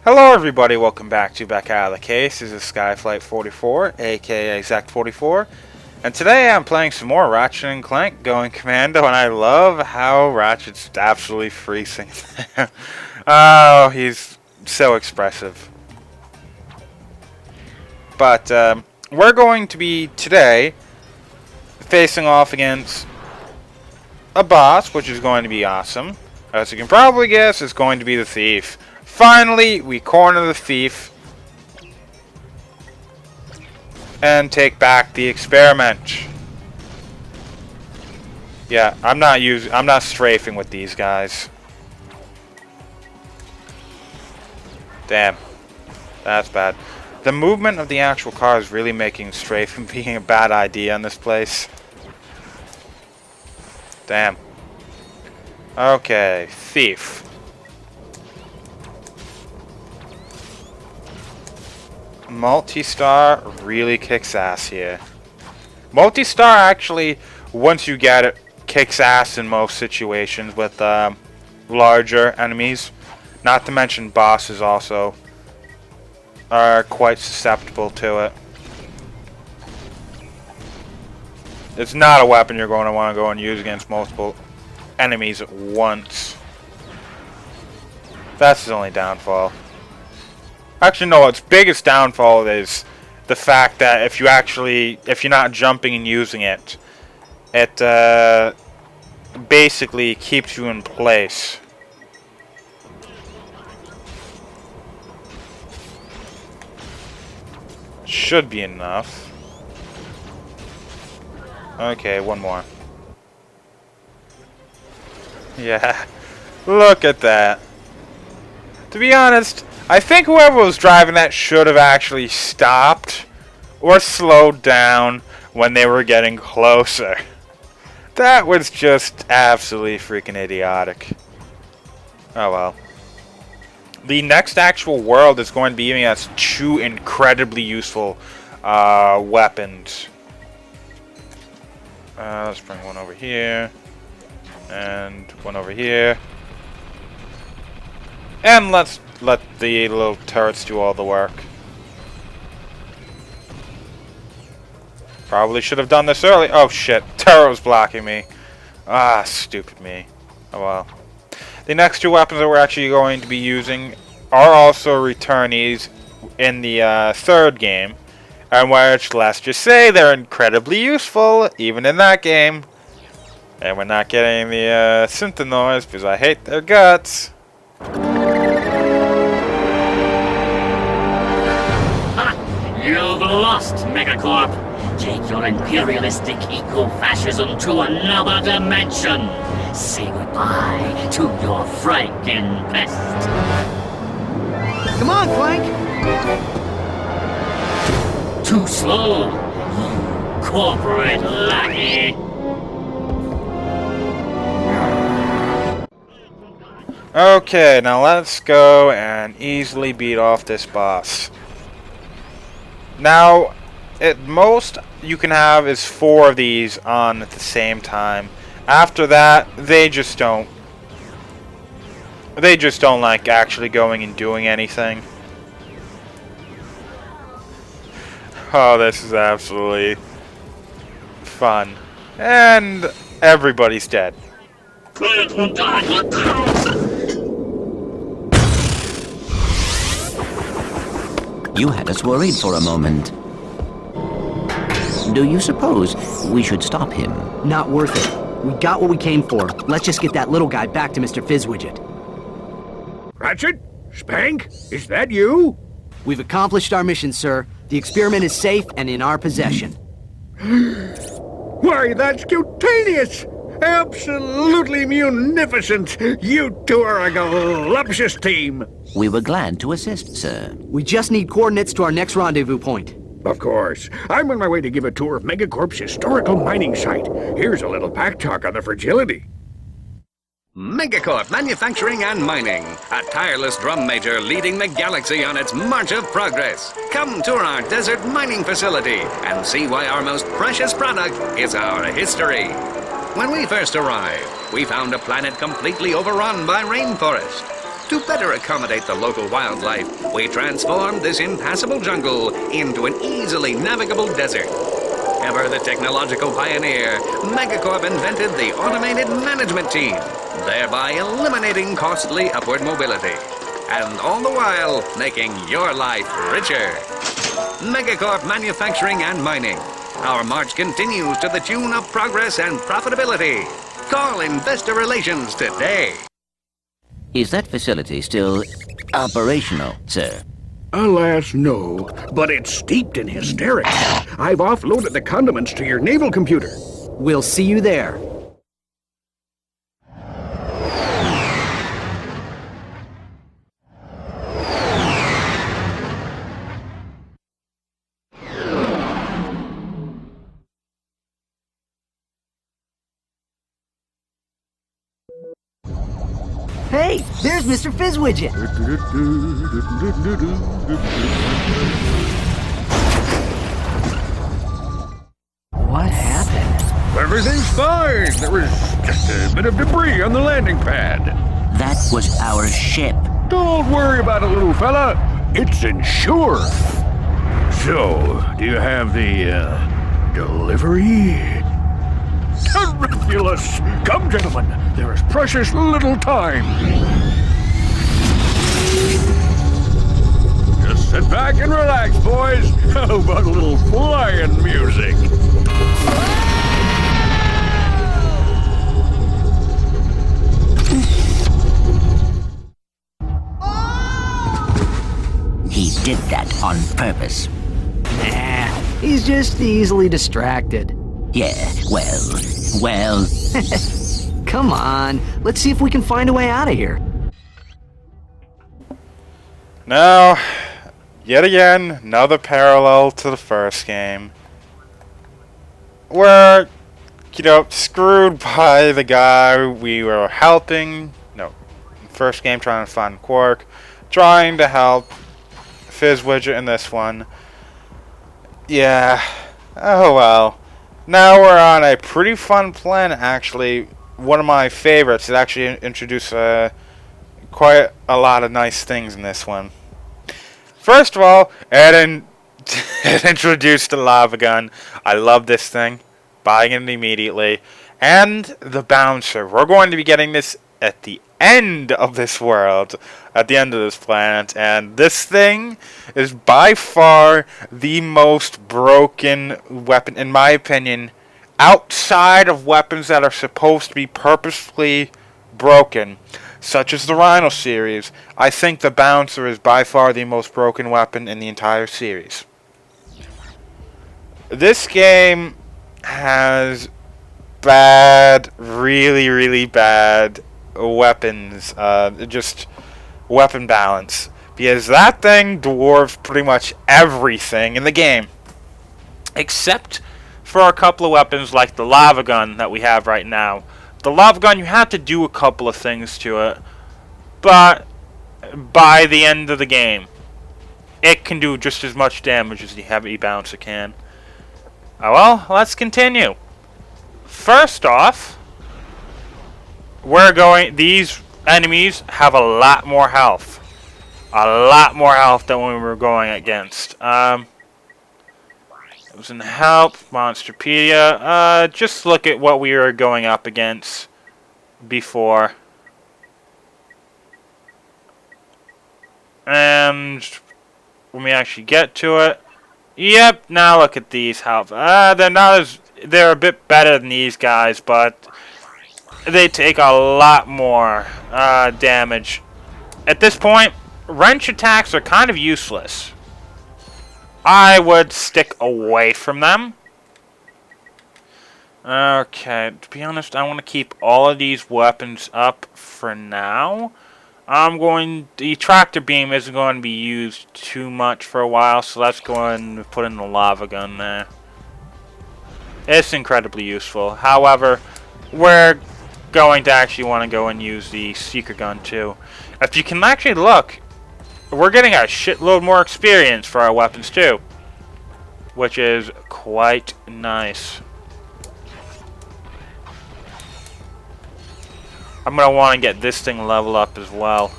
Hello everybody, welcome back to Back Out of the Case. This is Skyflight 44, aka Exact 44, and today I'm playing some more Ratchet and Clank going Commando, and I love how Ratchet's absolutely freezing. Oh, he's so expressive. But we're going to be today facing off against a boss, which is going to be awesome. As you can probably guess, it's going to be the Thief. Finally, we corner the Thief and take back the experiment. Yeah, I'm not strafing with these guys. Damn. That's bad. The movement of the actual car is really making strafing being a bad idea in this place. Damn. Okay, Thief. Multi-star really kicks ass here. Multi-star actually, once you get it, kicks ass in most situations with larger enemies. Not to mention bosses also are quite susceptible to it. It's not a weapon you're going to want to go and use against multiple enemies at once. That's his only downfall. Actually, no, its biggest downfall is the fact that if you're not jumping and using it, it basically keeps you in place. Should be enough. Okay, one more. Yeah, look at that. To be honest, I think whoever was driving that should have actually stopped or slowed down when they were getting closer. That was just absolutely freaking idiotic. Oh well. The next actual world is going to be giving us two incredibly useful weapons. Let's bring one over here. And one over here. And let's let the little turrets do all the work. Probably should have done this early. Oh shit, turret was blocking me. Ah, stupid me. Oh well. The next two weapons that we're actually going to be using are also returnees in the third game. And which, let's just say, they're incredibly useful, even in that game. And we're not getting the synth noise because I hate their guts. You've lost, Megacorp. Take your imperialistic eco-fascism to another dimension. Say goodbye to your Franken pest. Come on, Clank! Too slow, you corporate lackey. Okay, now let's go and easily beat off this boss. Now, at most you can have is 4 of these on at the same time. After that, they just don't like actually going and doing anything. Oh, this is absolutely fun. And everybody's dead. You had us worried for a moment. Do you suppose we should stop him? Not worth it. We got what we came for. Let's just get that little guy back to Mr. Fizzwidget. Ratchet? Spank? Is that you? We've accomplished our mission, sir. The experiment is safe and in our possession. Why, that's cutaneous! Absolutely munificent! You two are a galuptious team! We were glad to assist, sir. We just need coordinates to our next rendezvous point. Of course. I'm on my way to give a tour of Megacorp's historical mining site. Here's a little pack talk on the fragility. Megacorp Manufacturing and Mining, a tireless drum major leading the galaxy on its march of progress. Come tour our desert mining facility and see why our most precious product is our history. When we first arrived, we found a planet completely overrun by rainforest. To better accommodate the local wildlife, we transformed this impassable jungle into an easily navigable desert. Ever the technological pioneer, Megacorp invented the automated management team, thereby eliminating costly upward mobility. And all the while, making your life richer. Megacorp Manufacturing and Mining. Our march continues to the tune of progress and profitability. Call Investor Relations today. Is that facility still operational, sir? Alas, no. But it's steeped in hysterics. I've offloaded the condiments to your naval computer. We'll see you there. Hey, there's Mr. Fizzwidget. What happened? Everything's fine. There was just a bit of debris on the landing pad. That was our ship. Don't worry about it, little fella. It's insured. So, do you have the, delivery? Ridiculous! Come, gentlemen. There is precious little time. Just sit back and relax, boys. How about a little flying music? He did that on purpose. Nah, he's just easily distracted. Yeah, well. Come on, let's see if we can find a way out of here. Now, yet again, another parallel to the first game. We're, screwed by the guy we were helping. No, first game trying to find Quark. Trying to help Fizzwidget in this one. Yeah, oh well. Now we're on a pretty fun planet, actually. One of my favorites. It actually introduced quite a lot of nice things in this one. First of all, it introduced the lava gun. I love this thing. Buying it immediately. And the bouncer. We're going to be getting this at the end of this world. At the end of this planet. And this thing is by far the most broken weapon, in my opinion, outside of weapons that are supposed to be purposefully broken, such as the Rhino series. I think the Bouncer is by far the most broken weapon in the entire series. This game has bad, really, really bad weapons, just weapon balance, because that thing dwarfs pretty much everything in the game, except for a couple of weapons like the lava gun that we have right now. The lava gun, you have to do a couple of things to it, but by the end of the game, it can do just as much damage as the heavy bouncer can. Oh well, let's continue. First off, these enemies have a lot more health. A lot more health than when we were going against. It was in help, Monsterpedia. Just look at what we were going up against before. And when we actually get to it, yep, now look at these health. They're a bit better than these guys, but they take a lot more damage. At this point, wrench attacks are kind of useless. I would stick away from them. Okay, to be honest, I want to keep all of these weapons up for now. The tractor beam isn't going to be used too much for a while, so let's go ahead and put in the lava gun there. It's incredibly useful. However, we're going to actually want to go and use the seeker gun too. If you can actually look, we're getting a shitload more experience for our weapons too, which is quite nice. I'm going to want to get this thing leveled up as well.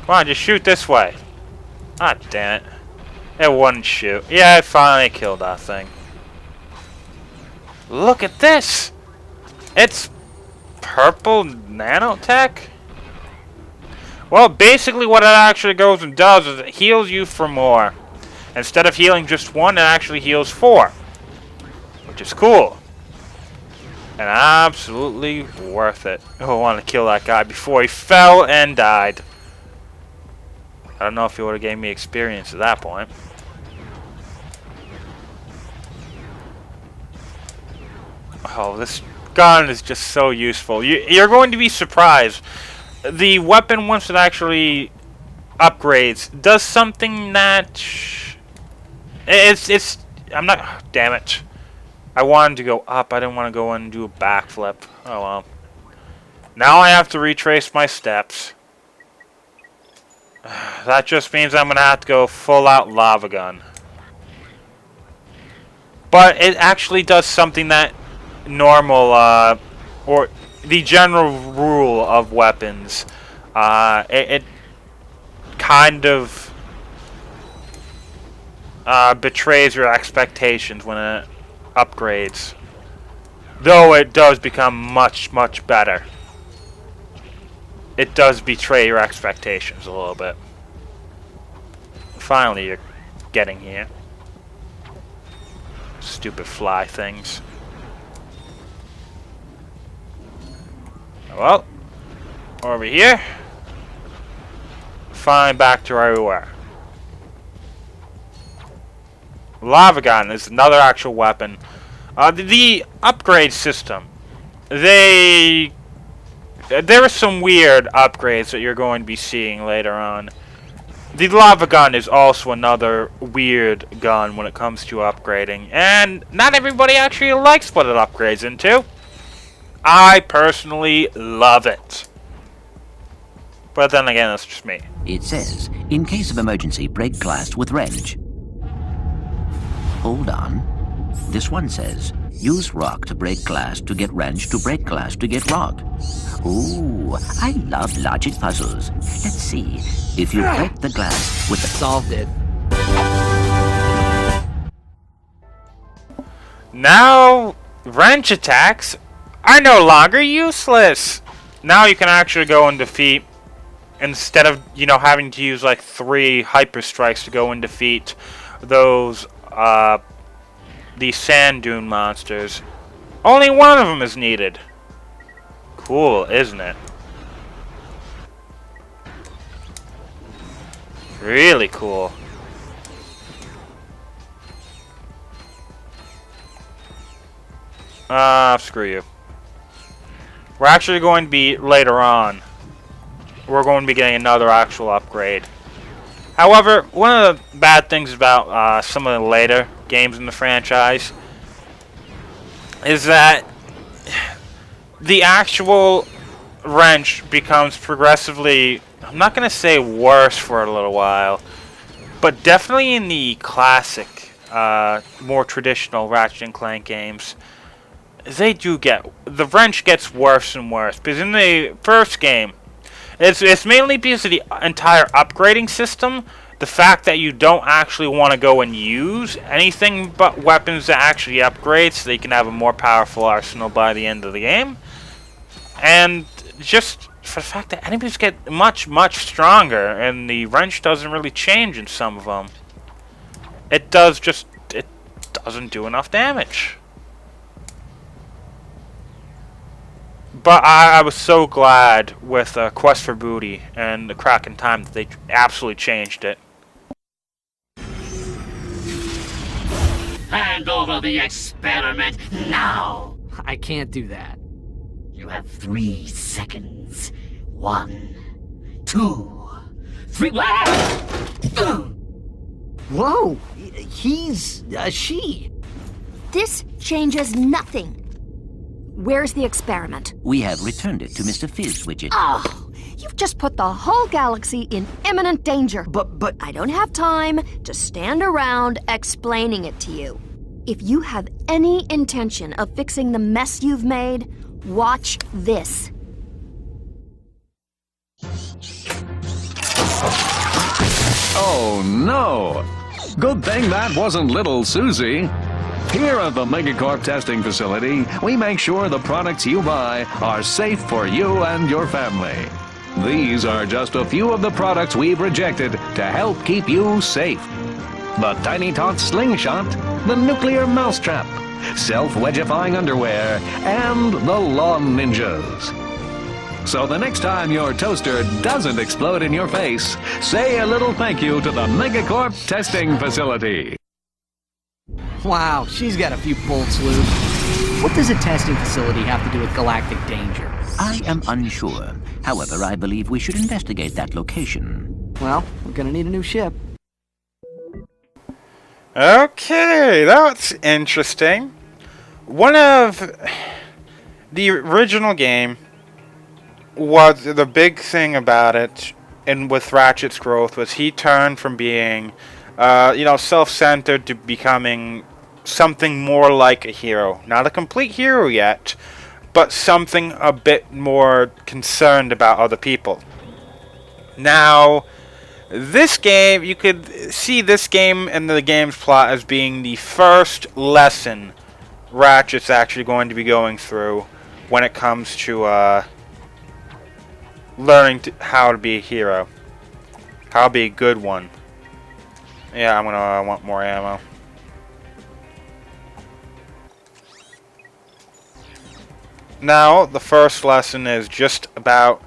Come on, just shoot this way. Ah, damn it. It wouldn't shoot. Yeah, I finally killed that thing. Look at this! It's purple nanotech? Well, basically what it actually goes and does is it heals you for more. Instead of healing just one, it actually heals 4. Which is cool. And absolutely worth it. Oh, I want to kill that guy before he fell and died. I don't know if he would have gave me experience at that point. Oh, this gun is just so useful. You're going to be surprised. The weapon, once it actually upgrades, does something that... I'm not... Damn it. I wanted to go up. I didn't want to go in and do a backflip. Oh well. Now I have to retrace my steps. That just means I'm going to have to go full out lava gun. But it actually does something that normal, or the general rule of weapons, it kind of betrays your expectations when it upgrades. Though it does become much, much better. It does betray your expectations a little bit. Finally, you're getting here. Stupid fly things. Well, over here. Fine, back to where we were. Lava gun is another actual weapon. The upgrade system. There are some weird upgrades that you're going to be seeing later on. The lava gun is also another weird gun when it comes to upgrading. And not everybody actually likes what it upgrades into. I personally love it. But then again, that's just me. It says, in case of emergency, break glass with wrench. Hold on. This one says, use rock to break glass to get wrench to break glass to get rock. Ooh, I love logic puzzles. Let's see. If you break the glass with the... Solved it. Now, wrench attacks are no longer useless. Now you can actually go and defeat, instead of, having to use like 3 hyper strikes to go and defeat those, the sand dune monsters. Only one of them is needed. Cool, isn't it? Really cool. Screw you. We're actually going to be, later on, we're going to be getting another actual upgrade. However, one of the bad things about some of the later games in the franchise is that the actual wrench becomes progressively, I'm not going to say worse for a little while, but definitely in the classic, more traditional Ratchet and Clank games, the wrench gets worse and worse. Because in the first game, it's mainly because of the entire upgrading system. The fact that you don't actually want to go and use anything but weapons that actually upgrade so that you can have a more powerful arsenal by the end of the game. And just for the fact that enemies get much, much stronger and the wrench doesn't really change in some of them. It doesn't do enough damage. But I was so glad with Quest for Booty and the Crack in Time that they absolutely changed it. Hand over the experiment now! I can't do that. You have 3 seconds. 1, 2, 3. Whoa! He's... she. This changes nothing. Where's the experiment? We have returned it to Mr. Fizz Widget. Oh, you've just put the whole galaxy in imminent danger. But... I don't have time to stand around explaining it to you. If you have any intention of fixing the mess you've made, watch this. Oh no! Good thing that wasn't little Susie. Here at the Megacorp testing facility, we make sure the products you buy are safe for you and your family. These are just a few of the products we've rejected to help keep you safe. The Tiny Tot Slingshot, the Nuclear Mousetrap, Self-Wedgifying Underwear, and the Lawn Ninjas. So the next time your toaster doesn't explode in your face, say a little thank you to the Megacorp testing facility. Wow, she's got a few bolts loose. What does a testing facility have to do with galactic danger? I am unsure. However, I believe we should investigate that location. Well, we're gonna need a new ship. Okay, that's interesting. One of the original game was the big thing about it, and with Ratchet's growth, was he turned from being, self-centered to becoming something more like a hero. Not a complete hero yet, but something a bit more concerned about other people. Now, this game, you could see this game and the game's plot as being the first lesson Ratchet's actually going to be going through when it comes to learning how to be a hero. How to be a good one. Yeah, I'm gonna want more ammo. Now, the first lesson is just about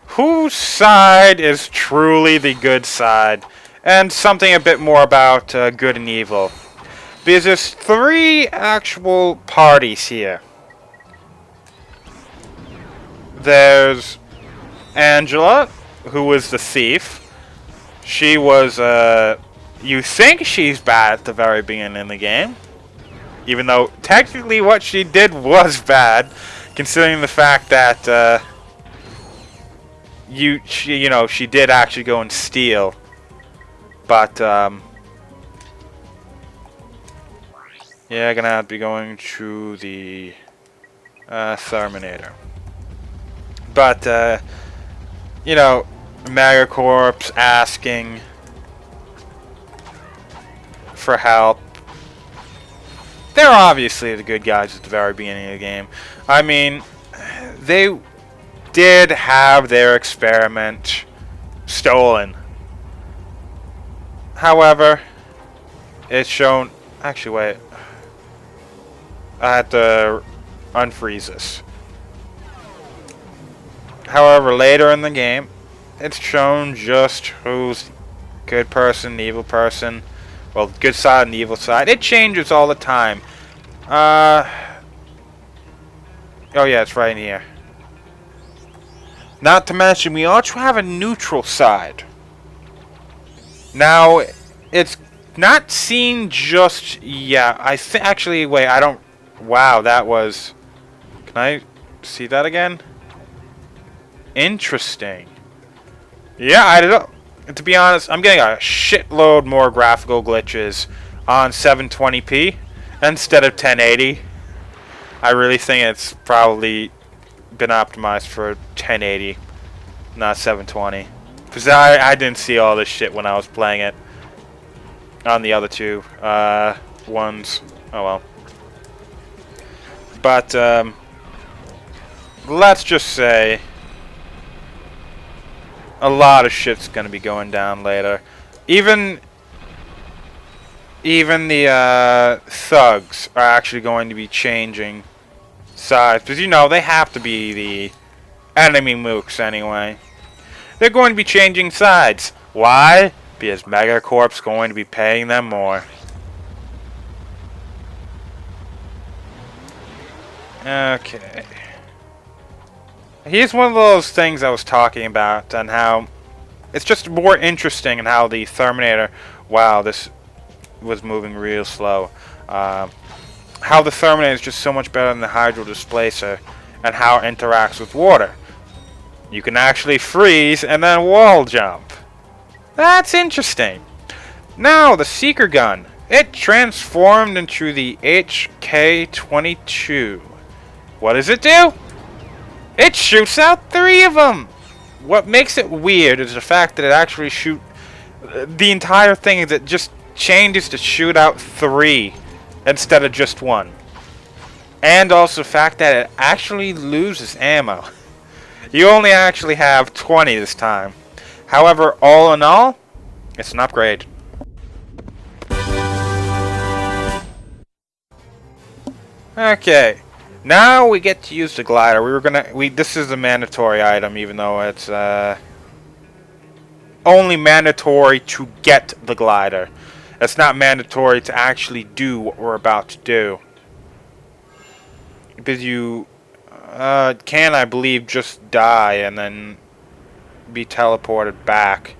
whose side is truly the good side, and something a bit more about good and evil. Because there's 3 actual parties here. There's Angela, who was the thief. She was, you think she's bad at the very beginning of the game. Even though, technically, what she did was bad, considering the fact that, she did actually go and steal. But, yeah, gonna have to be going to the, Terminator. But, Megacorp's asking for help. They're obviously the good guys at the very beginning of the game. I mean, they did have their experiment stolen. However, it's shown... Actually, wait. I had to unfreeze this. However, later in the game, it's shown just who's good person, evil person. Well, good side and evil side. It changes all the time. Oh yeah, it's right in here. Not to mention, we also have a neutral side. Now, it's not seen just... Yeah, I think... Actually, wait, I don't... Wow, that was... Can I see that again? Interesting. Yeah, I don't know. To be honest, I'm getting a shitload more graphical glitches on 720p instead of 1080. I really think it's probably been optimized for 1080, not 720. Because I didn't see all this shit when I was playing it on the other 2 ones. Oh well. But, let's just say a lot of shit's gonna be going down later. Even the thugs are actually going to be changing sides, because they have to be the enemy mooks anyway. They're going to be changing sides. Why? Because Megacorp's going to be paying them more. Okay. Here's one of those things I was talking about, and how it's just more interesting in how the Terminator... Wow, this was moving real slow. How the Terminator is just so much better than the Hydro Displacer, and how it interacts with water. You can actually freeze and then wall jump. That's interesting. Now, the Seeker Gun. It transformed into the HK-22. What does it do? It shoots out 3 of them! What makes it weird is the fact that it actually shoots the entire thing is it just changes to shoot out 3 instead of just 1. And also the fact that it actually loses ammo. You only actually have 20 this time. However, all in all, it's an upgrade. Okay, now we get to use the glider. This is a mandatory item, even though it's only mandatory to get the glider. It's not mandatory to actually do what we're about to do. Because you can, I believe, just die and then be teleported back.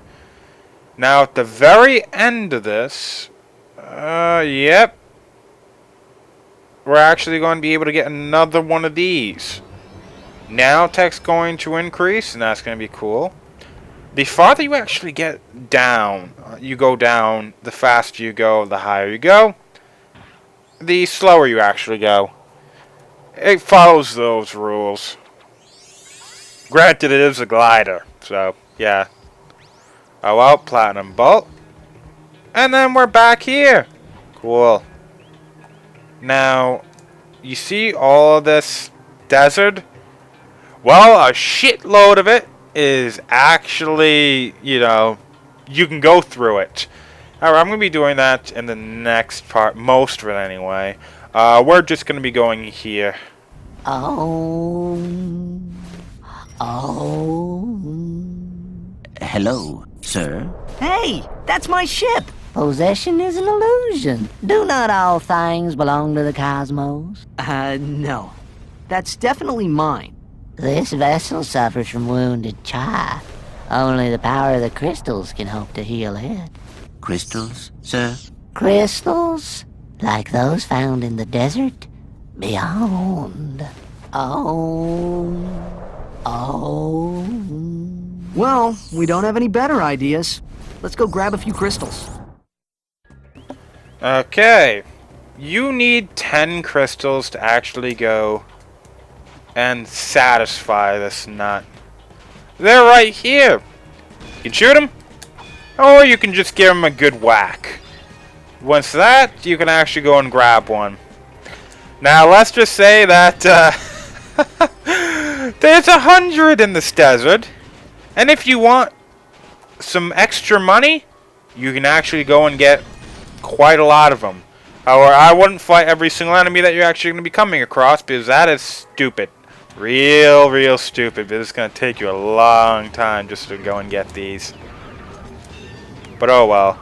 Now, at the very end of this, yep, we're actually going to be able to get another one of these. Now, tech's going to increase, and that's going to be cool. The farther you actually get down, the faster you go, the higher you go, the slower you actually go. It follows those rules. Granted, it is a glider, so, yeah. Oh well, platinum bolt. And then we're back here. Cool. Now, you see all of this desert? Well, a shitload of it is actually, you can go through it. Alright, I'm going to be doing that in the next part, most of it anyway. We're just going to be going here. Oh. Hello, sir. Hey, that's my ship! Possession is an illusion. Do not all things belong to the cosmos? No. That's definitely mine. This vessel suffers from wounded chaff. Only the power of the crystals can hope to heal it. Crystals, sir? Crystals? Like those found in the desert? Beyond. Well, we don't have any better ideas. Let's go grab a few crystals. Okay. You need 10 crystals to actually go and satisfy this nut. They're right here. You can shoot them, or you can just give them a good whack. Once that, you can actually go and grab one. Now, let's just say that there's 100 in this desert, and if you want some extra money, you can actually go and get quite a lot of them. Or I wouldn't fight every single enemy that you're actually going to be coming across, because that is stupid. Real stupid, but it's going to take you a long time just to go and get these. But oh well.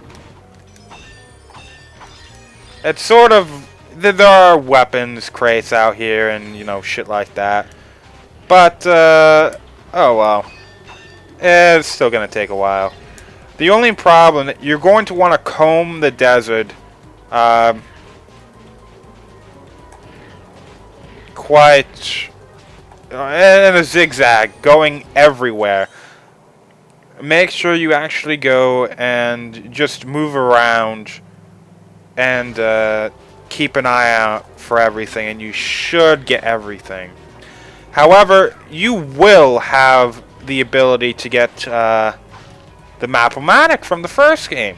It's sort of... There are weapons crates out here and, shit like that. But, oh well. It's still going to take a while. The only problem that you're going to want to comb the desert quite in a zigzag, going everywhere. Make sure you actually go and just move around and keep an eye out for everything, and you should get everything. However, you will have the ability to get the Map-O-Matic from the first game.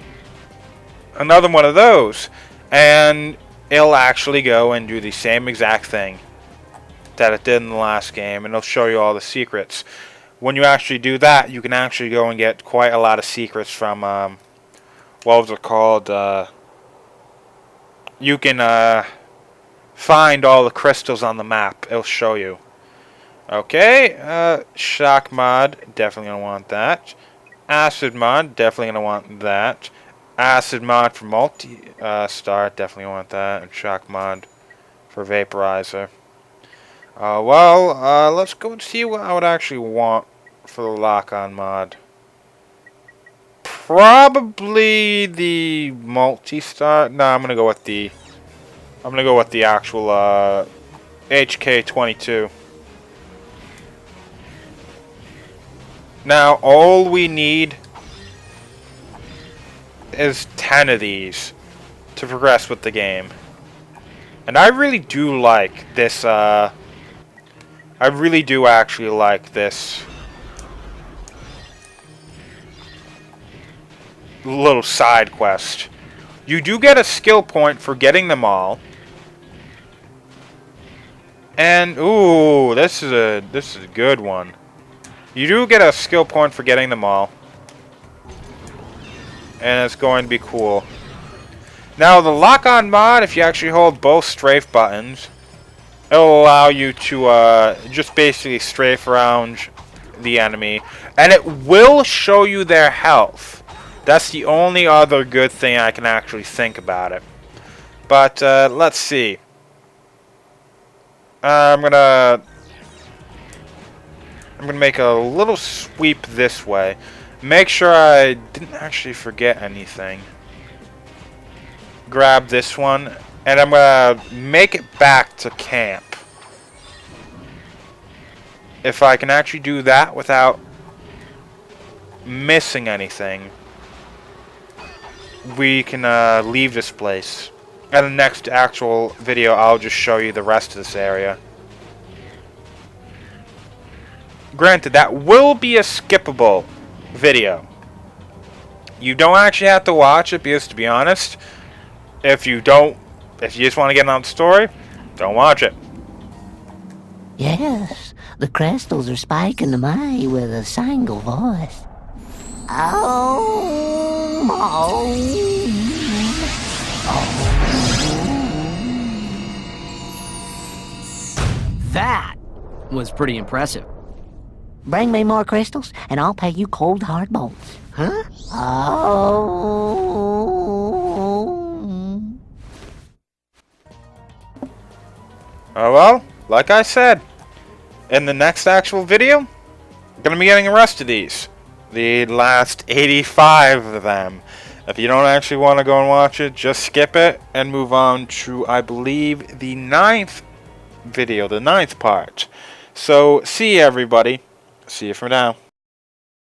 Another one of those. And it'll actually go and do the same exact thing that it did in the last game, and it'll show you all the secrets. When you actually do that, you can actually go and get quite a lot of secrets from, what was it called? You can find all the crystals on the map. It'll show you. Okay, shock mod, definitely gonna want that. Acid mod, definitely gonna want that. Acid mod for multi-star, definitely want that. And shock mod for vaporizer. Let's go and see what I would actually want for the lock-on mod. Probably the multi-star. No, I'm gonna go with the actual HK22. Now, all we need is 10 of these to progress with the game. And I really do like this, I really do actually like this little side quest. You do get a skill point for getting them all. And ooh, this is a good one. You do get a skill point for getting them all. And it's going to be cool. Now the lock-on mod, if you actually hold both strafe buttons, it'll allow you to just basically strafe around the enemy. And it will show you their health. That's the only other good thing I can actually think about it. But let's see. I'm gonna make a little sweep this way. Make sure I didn't actually forget anything. Grab this one, and I'm gonna make it back to camp. If I can actually do that without missing anything, we can leave this place. In the next actual video, I'll just show you the rest of this area. Granted, that will be a skippable video. You don't actually have to watch it, because to be honest, if you just want to get on the story, don't watch it. Yes, the crystals are spiking to me with a single voice. That was pretty impressive. Bring me more crystals, and I'll pay you cold hard bolts. Huh? Oh well, like I said, in the next actual video, I'm going to be getting the rest of these. The last 85 of them. If you don't actually want to go and watch it, just skip it and move on to, I believe, the 9th video, the 9th part. So, see you everybody. See you for now.